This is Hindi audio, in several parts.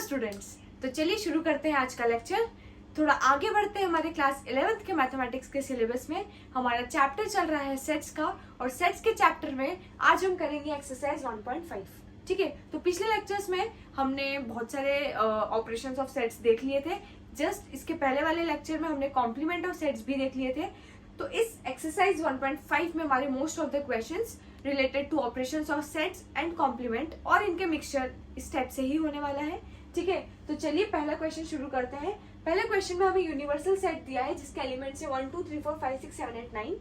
स्टूडेंट्स, तो चलिए शुरू करते हैं आज का लेक्चर। थोड़ा आगे बढ़ते हैं हमारे क्लास 11th के मैथमेटिक्स के सिलेबस में। हमारा चैप्टर चल रहा है सेट्स का, और सेट्स के चैप्टर में आज हम करेंगे एक्सरसाइज 1.5। ठीक है, तो पिछले लेक्चर्स में हमने बहुत सारे ऑपरेशंस ऑफ सेट्स देख लिए थे। जस्ट इसके पहले वाले लेक्चर में हमने कॉम्प्लीमेंट ऑफ सेट्स भी देख लिए थे। तो इस एक्सरसाइज 1.5 में हमारे most of the questions related to operations of sets and complement और इनके मिक्सचर इस टाइप से ही होने वाला है। ठीक है, तो चलिए पहला क्वेश्चन शुरू करते हैं। पहले क्वेश्चन में हमें यूनिवर्सल सेट दिया है जिसके एलिमेंट्स है 1 2 3 4 5 6 7 8 9,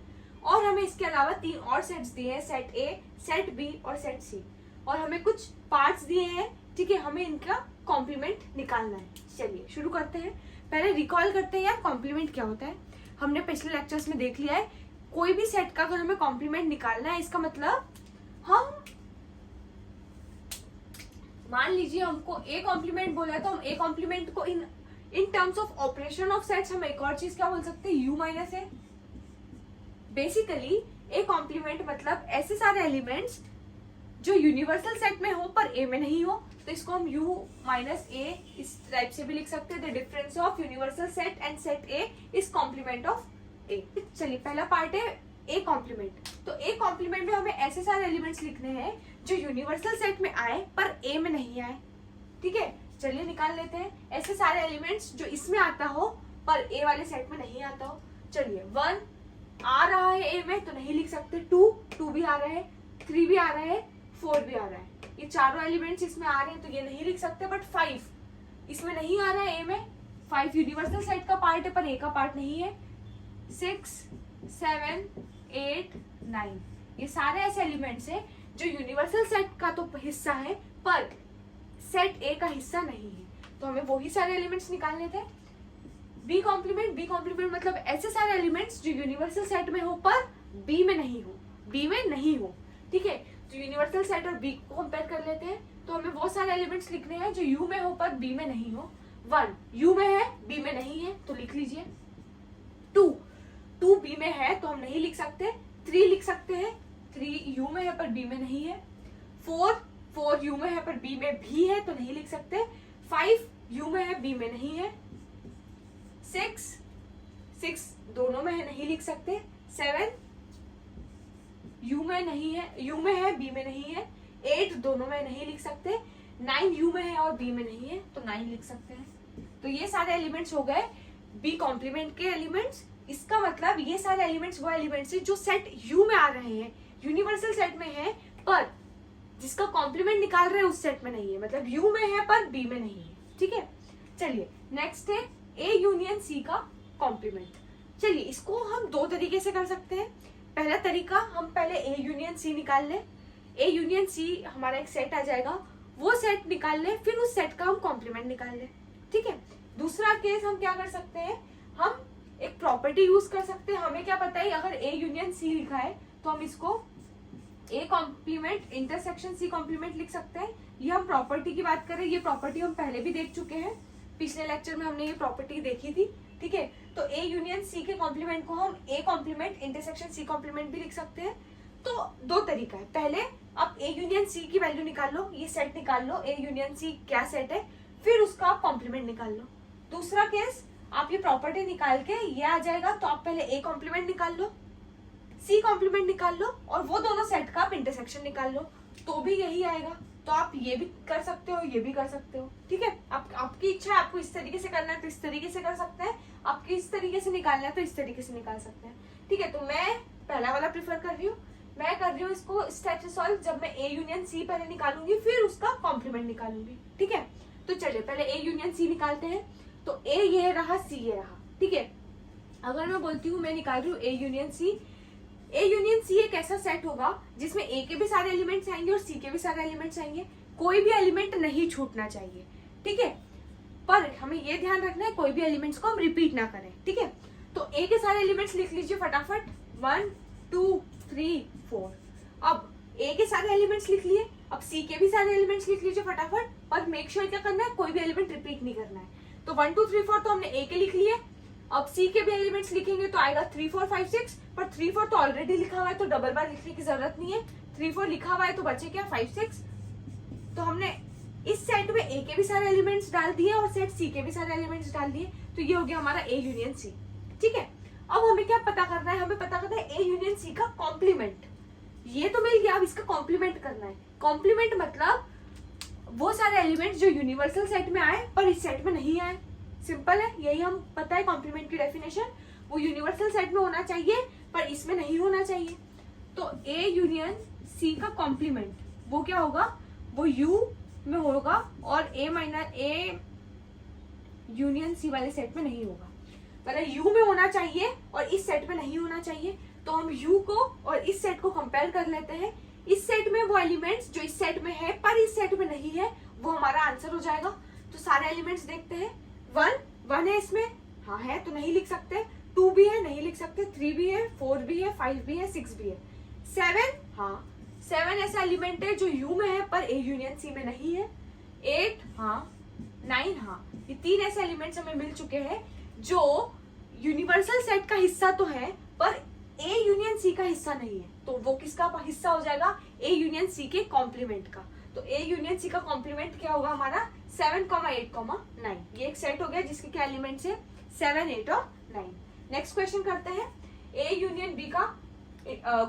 और हमें इसके अलावा 3 और सेट्स दिए हैं, सेट ए, सेट बी और सेट सी, और हमें कुछ पार्ट्स दिए हैं। ठीक है, हमें इनका कॉम्प्लीमेंट निकालना है। चलिए शुरू करते हैं। पहले रिकॉल करते हैं यार कॉम्प्लीमेंट क्या होता है। हमने पिछले लेक्चर्स में देख लिया है, कोई भी सेट का अगर हमें कॉम्प्लीमेंट निकालना है, इसका मतलब हम मान लीजिए हमको ए कॉम्प्लीमेंट बोला है, तो हम ए कॉम्प्लीमेंट को in terms of operation of sets हम एक और चीज क्या बोल सकते हैं, U minus A. Basically A complement मतलब ऐसे सारे एलिमेंट्स जो यूनिवर्सल सेट में हो पर ए में नहीं हो, तो इसको हम u माइनस ए इस टाइप से भी लिख सकते हैं। The difference of universal set and set A is complement of A. चलिए पहला पार्ट है ए कॉम्प्लीमेंट। तो ए कॉम्प्लीमेंट में हमें ऐसे सारे एलिमेंट्स लिखने हैं जो यूनिवर्सल सेट में आए पर ए में नहीं आए। ठीक है, चलिए निकाल लेते हैं ऐसे सारे एलिमेंट्स जो इसमें आता हो पर ए वाले सेट में नहीं आता हो। चलिए 1 आ रहा है ए में तो नहीं लिख सकते, 2 भी आ रहा है, 3 भी आ रहा है, 4 भी आ रहा है। ये चारों एलिमेंट्स इसमें आ रहे हैं तो ये नहीं लिख सकते। बट 5 इसमें नहीं आ रहा है ए में, 5 यूनिवर्सल सेट का पार्ट है पर ए का पार्ट नहीं है। 6 7 8 9 ये सारे ऐसे एलिमेंट्स हैं जो यूनिवर्सल सेट का तो हिस्सा है पर सेट ए का हिस्सा नहीं है, तो हमें वही सारे एलिमेंट्स निकालने थे। बी कॉम्प्लीमेंट मतलब ऐसे सारे एलिमेंट्स जो यूनिवर्सल सेट में हो पर बी में नहीं हो। ठीक है, तो यूनिवर्सल सेट और बी को कंपेयर कर लेते हैं। तो हमें वो सारे एलिमेंट्स लिखने हैं जो यू में हो पर बी में नहीं हो। 1 यू में है बी में नहीं है तो लिख लीजिए। 2 बी में है तो हम नहीं लिख सकते। 3 लिख सकते हैं, 3 यू में है पर बी में नहीं है। 4 यू में है पर बी में भी है तो नहीं लिख सकते। 5 यू में है बी में नहीं है। 6 दोनों में है नहीं लिख सकते। 7 यू में नहीं है, यू में है बी में नहीं है। 8 दोनों में नहीं लिख सकते। 9 यू में है और बी में नहीं है तो 9 लिख सकते हैं। तो ये सारे एलिमेंट्स हो गए बी कॉम्प्लीमेंट के एलिमेंट्स। इसका मतलब ये सारे एलिमेंट्स वो एलिमेंट्स हैं जो सेट यू में आ रहे हैं, यूनिवर्सल सेट में है पर जिसका कॉम्प्लीमेंट निकाल रहे हैं उस सेट में नहीं है, मतलब यू में है पर बी में नहीं है। ठीक है, चलिए नेक्स्ट है ए यूनियन सी का कॉम्प्लीमेंट। चलिए इसको हम 2 तरीके से कर सकते हैं। पहला तरीका, हम पहले ए यूनियन सी निकाल लें। ए यूनियन सी हमारा एक सेट आ जाएगा, वो सेट निकाल लें, फिर उस सेट का हम कॉम्प्लीमेंट निकाल लें। ठीक है, दूसरा केस हम क्या कर सकते हैं, हम एक प्रॉपर्टी यूज कर सकते हैं। हमें क्या पता है अगर ए यूनियन सी लिखा है तो हम इसको A complement intersection C complement लिख सकते हैं। ये हम प्रॉपर्टी की बात करें, ये प्रॉपर्टी हम पहले भी देख चुके हैं, पिछले लेक्चर में हमने ये प्रॉपर्टी देखी थी। ठीक है, तो ए यूनियन सी के कॉम्प्लीमेंट को हम A complement intersection C complement भी लिख सकते हैं। तो 2 तरीका है। पहले आप ए यूनियन सी की वैल्यू निकाल लो, ये सेट निकाल लो ए यूनियन सी क्या सेट है, फिर उसका आप कॉम्प्लीमेंट निकाल लो। दूसरा केस, आप ये प्रॉपर्टी निकाल के ये आ जाएगा तो आप पहले ए कॉम्प्लीमेंट निकाल लो, सी कॉम्प्लीमेंट निकाल लो, और वो दोनों सेट का आप इंटरसेक्शन निकाल लो तो भी यही आएगा। तो आप ये भी कर सकते हो, ये भी कर सकते हो। ठीक है, आपकी इच्छा है, आपको इस तरीके से करना है तो इस तरीके से कर सकते हैं, आपकी इस तरीके से निकालना है तो इस तरीके से निकाल सकते हैं। ठीक है, तो मैं पहला वाला प्रेफर कर रही हूँ। मैं कर रही हूँ इसको इस टाइप से सॉल्व, जब मैं ए यूनियन सी पहले निकालूंगी फिर उसका कॉम्प्लीमेंट निकालूंगी। ठीक है, तो चलिए पहले ए यूनियन सी निकालते हैं। तो ए ये रहा, सी ये रहा। ठीक है, अगर मैं बोलती हूँ मैं निकाल रही हूँ A union C, A union C एक ऐसा सेट होगा जिसमें ए के भी सारे एलिमेंट्स आएंगे और सी के भी सारे एलिमेंट्स आएंगे, कोई भी एलिमेंट नहीं छूटना चाहिए। ठीक है, पर हमें ये ध्यान रखना है कोई भी एलिमेंट्स को हम रिपीट ना करें। ठीक है, तो ए के सारे एलिमेंट्स लिख लीजिए फटाफट, 1 2 3 4। अब ए के सारे एलिमेंट्स लिख लिए, अब सी के भी सारे एलिमेंट्स लिख लीजिए फटाफट, पर मेक श्योर क्या करना है, कोई भी एलिमेंट रिपीट नहीं करना है। तो 1 2 3 4 तो हमने ए के लिख लिए, अब सी के भी एलिमेंट्स लिखेंगे तो आएगा 3 4 5 6, पर 3 4 तो ऑलरेडी लिखा हुआ है तो डबल बार लिखने की जरूरत नहीं है। 3 4 लिखा हुआ है तो बचे क्या 5 6। तो हमने इस सेट में ए के भी सारे एलिमेंट्स डाल दिए और सेट सी के भी सारे एलिमेंट्स डाल दिए, तो ये हो गया हमारा ए यूनियन सी। ठीक है, अब हमें क्या पता करना है, हमें पता करना है ए यूनियन सी का कॉम्प्लीमेंट। ये तो मिल गया, अब इसका कॉम्प्लीमेंट करना है। कॉम्प्लीमेंट मतलब वो सारे एलिमेंट्स जो यूनिवर्सल सेट में आए पर इस सेट में नहीं आए। सिंपल है, यही हम पता है कॉम्प्लीमेंट की डेफिनेशन। वो यूनिवर्सल सेट में होना चाहिए पर इसमें नहीं होना चाहिए। तो ए यूनियन सी का कॉम्प्लीमेंट वो क्या होगा, वो यू में होगा और ए यूनियन सी वाले सेट में नहीं होगा। मतलब यू में होना चाहिए और इस सेट में नहीं होना चाहिए। तो हम यू को और इस सेट को कंपेयर कर लेते हैं। इस सेट में वो एलिमेंट्स जो इस सेट में है पर इस सेट में नहीं है, वो हमारा आंसर हो जाएगा। तो सारे एलिमेंट्स देखते हैं। 1 है इसमें, हाँ है तो नहीं लिख सकते। 2 भी है, नहीं लिख सकते। 3 भी है, 4 भी है, 5 भी है, 6 भी है। 7, हाँ 7 ऐसा एलिमेंट है जो यू में है पर ए यूनियन सी में नहीं है। 8, हाँ 9, हाँ ये 3 ऐसे एलिमेंट्स हमें मिल चुके हैं जो यूनिवर्सल सेट का हिस्सा तो है पर ए यूनियन सी का हिस्सा नहीं है। तो वो किसका हिस्सा हो जाएगा, ए यूनियन सी के कॉम्प्लीमेंट का। तो ए यूनियन सी का कॉम्प्लीमेंट क्या होगा हमारा 7, 8, 9। ये एक सेट हो गया जिसके क्या एलिमेंट्स है 7, 8 और 9। नेक्स्ट क्वेश्चन करते हैं, ए यूनियन बी का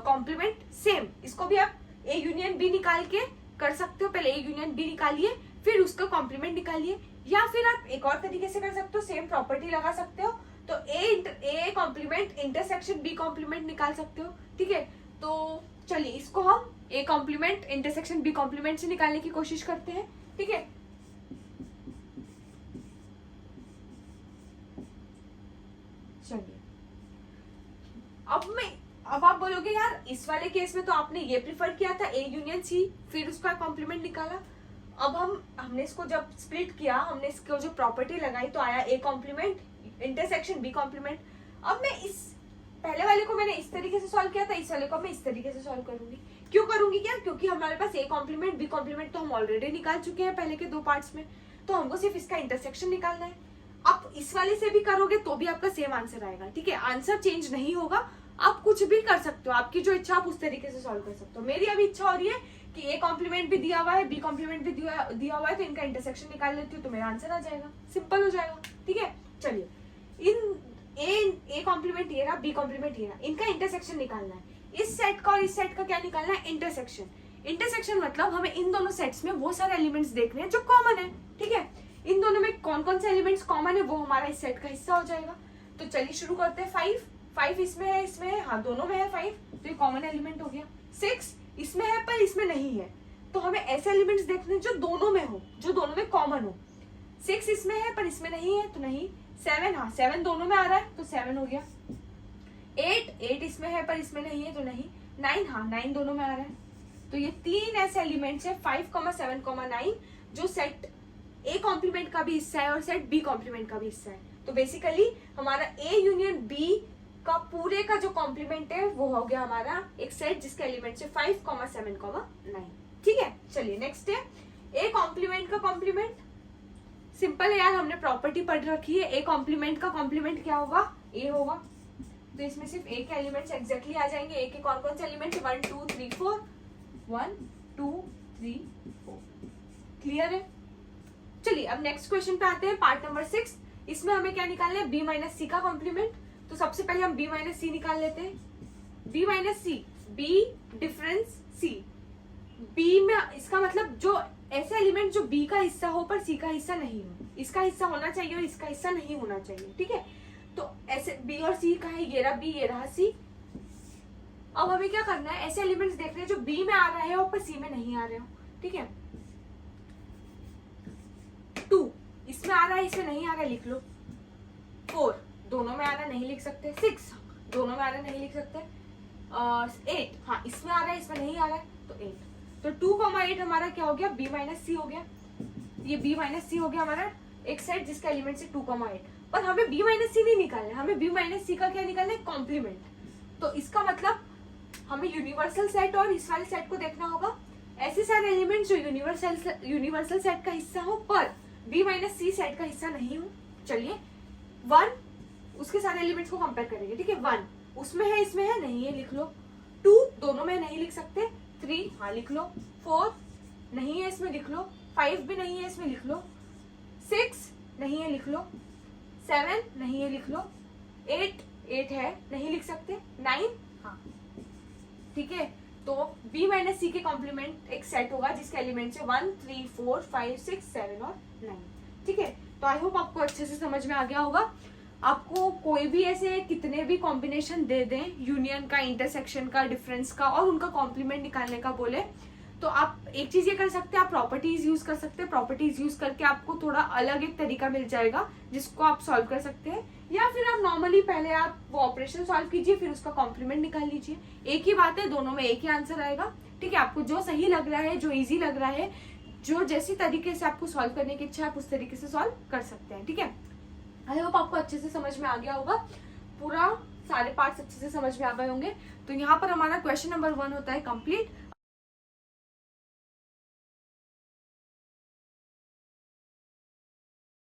कॉम्प्लीमेंट सेम। इसको भी आप ए यूनियन बी निकाल के कर सकते हो। पहले ए यूनियन बी निकालिए फिर उसका कॉम्प्लीमेंट निकालिए, या फिर आप एक और तरीके से कर सकते हो, सेम प्रॉपर्टी लगा सकते हो। तो A complement intersection B complement निकाल सकते हो। ठीक है, तो चलिए इसको हम A complement intersection B complement से निकालने की कोशिश करते हैं। ठीक है, चलिए अब आप बोलोगे यार इस वाले केस में तो आपने ये प्रिफर किया था ए यूनियन सी, फिर उसका कॉम्प्लीमेंट निकाला। अब हमने इसको जब स्प्लिट किया, हमने इसको जो प्रॉपर्टी लगाई तो आया A complement intersection B complement. अब मैं इस पहले वाले को मैंने इस तरीके से सॉल्व किया था, इस वाले को मैं इस तरीके से सॉल्व करूंगी। क्यों करूंगी क्या, क्योंकि हमारे पास ए कॉम्प्लीमेंट बी कॉम्प्लीमेंट तो हम ऑलरेडी निकाल चुके हैं पहले के 2 पार्ट्स में, तो हमको सिर्फ इसका इंटरसेक्शन निकालना है। आप इस वाले से भी करोगे तो भी आपका सेम आंसर आएगा। ठीक है, आंसर चेंज नहीं होगा। आप कुछ भी कर सकते हो, आपकी जो इच्छा आप उस तरीके से सॉल्व कर सकते हो। मेरी अभी इच्छा हो रही है कि ए कॉम्प्लीमेंट भी दिया हुआ है, बी कॉम्प्लीमेंट भी दिया हुआ है, तो इनका इंटरसेक्शन निकाल लेती हूँ तो मेरा आंसर आ जाएगा, सिंपल हो जाएगा। ठीक है, चलिए इन ए कॉम्प्लीमेंट ये रहा, बी कॉम्प्लीमेंट ये रहा, इनका इंटरसेक्शन निकालना है। इस सेट का और इस सेट का क्या निकालना है, इंटरसेक्शन। इंटरसेक्शन मतलब हमें इन दोनों सेट्स में वो सारे एलिमेंट्स देखने हैं जो कॉमन है। ठीक है, इन दोनों में कौन कौन से एलिमेंट्स कॉमन है वो हमारा इस सेट का हिस्सा हो जाएगा। तो चलिए शुरू करते हैं। 5 इसमें है, हाँ दोनों में है 5, तो ये कॉमन एलिमेंट हो गया। 6 इसमें है पर इसमें नहीं है, तो हमें ऐसे एलिमेंट्स देखने हैं जो दोनों में हो, जो दोनों में कॉमन हो। 6 इसमें है पर इसमें नहीं है तो नहीं। 7, हाँ 7 दोनों में आ रहा है तो 7 हो गया। 8 इसमें है पर इसमें नहीं है तो नहीं। 9, हाँ 9 दोनों में आ रहा है। तो ये 3 ऐसे एलिमेंट्स है 5, 7, 9 जो सेट ए कॉम्प्लीमेंट का भी हिस्सा है और सेट बी कॉम्प्लीमेंट का भी हिस्सा है। तो बेसिकली हमारा ए यूनियन बी का पूरे का जो कॉम्प्लीमेंट है वो हो गया हमारा एक सेट जिसके एलिमेंट्स है 5, 7, 9। ठीक है, चलिए नेक्स्ट है ए कॉम्प्लीमेंट का कॉम्प्लीमेंट। सिंपल है यार, हमने प्रॉपर्टी पढ़ रखी है। ए कॉम्प्लीमेंट का कॉम्प्लीमेंट क्या होगा, ए होगा। तो इसमें सिर्फ ए के एलिमेंट्स एग्जैक्टली आ जाएंगे। ए के कौन कौन से एलिमेंट्स, 1 2 3 4, 1 2 3 4। क्लियर है, चलिए अब नेक्स्ट क्वेश्चन पे आते हैं, पार्ट नंबर 6। इसमें हमें क्या निकालना है, बी माइनस सी का कॉम्प्लीमेंट। तो सबसे पहले हम बी माइनस सी निकाल लेते हैं। बी माइनस सी, बी डिफरेंस सी। बी में इसका मतलब जो ऐसे एलिमेंट जो बी का हिस्सा हो पर सी का हिस्सा नहीं हो, इसका हिस्सा होना चाहिए और इसका हिस्सा नहीं होना चाहिए। ठीक है, तो ऐसे बी और सी का है, ये रहा बी ये रहा सी। अब हमें क्या करना है, ऐसे एलिमेंट्स देखने हैं जो बी में आ रहे हो पर सी में नहीं आ रहे हो। ठीक है, 2 इसमें आ रहा है इसमें नहीं आ रहा है, लिख लो। 4 दोनों में आ रहा है, नहीं लिख सकते। 6 दोनों में आ रहा है, नहीं लिख सकते। 8 हाँ इसमें आ रहा है इसमें नहीं आ रहा है तो 8। तो 2, 8 हमारा क्या हो गया, बी माइनस सी हो गया। ये बी माइनस सी हो गया हमारा एक सेट जिसका एलिमेंट है 2, 8। पर हमें बी माइनस सी नहीं निकालना है, हमें बी माइनस सी का क्या निकालना है, कॉम्प्लीमेंट। तो इसका मतलब हमें यूनिवर्सल सेट और इस वाले सेट को देखना होगा। ऐसे सारे एलिमेंट जो यूनिवर्सल सेट का हिस्सा हो पर बी माइनस सी सेट का हिस्सा नहीं हो। चलिए 1 उसके सारे एलिमेंट्स को कंपेयर करेंगे। ठीक है, 1 उसमें है इसमें है नहीं है, लिख लो। 2 दोनों में नहीं लिख सकते। 3 हाँ लिख लो। 4 नहीं है इसमें, लिख लो। 5 भी नहीं है इसमें, लिख लो। 6 नहीं है, लिख लो। 7 नहीं है, लिख लो। 8 है, नहीं लिख सकते। 9 हाँ, ठीक है। तो b माइनस सी के कॉम्प्लीमेंट एक सेट होगा जिसके एलिमेंट है 1 3 4 5 6 7 और 9, ठीक है। तो आई होप आपको अच्छे से समझ में आ गया होगा। आपको कोई भी ऐसे कितने भी कॉम्बिनेशन दे दें, यूनियन का, इंटरसेक्शन का, डिफरेंस का और उनका कॉम्प्लीमेंट निकालने का बोले, तो आप एक चीज ये कर सकते हैं, आप प्रॉपर्टीज यूज कर सकते हैं। प्रॉपर्टीज यूज करके आपको थोड़ा अलग एक तरीका मिल जाएगा जिसको आप सॉल्व कर सकते हैं, या फिर आप नॉर्मली पहले आप वो ऑपरेशन सॉल्व कीजिए फिर उसका कॉम्प्लीमेंट निकाल लीजिए। एक ही बात है, दोनों में एक ही आंसर आएगा, ठीक है। आपको जो सही लग रहा है, जो इजी लग रहा है, जो जैसी तरीके से आपको सॉल्व करने की इच्छा है, आप उस तरीके से सॉल्व कर सकते हैं, ठीक है। आई होप आपको अच्छे से समझ में आ गया होगा, पूरा सारे पार्ट्स अच्छे से समझ में आ गए होंगे। तो यहाँ पर हमारा क्वेश्चन नंबर 1 होता है कंप्लीट।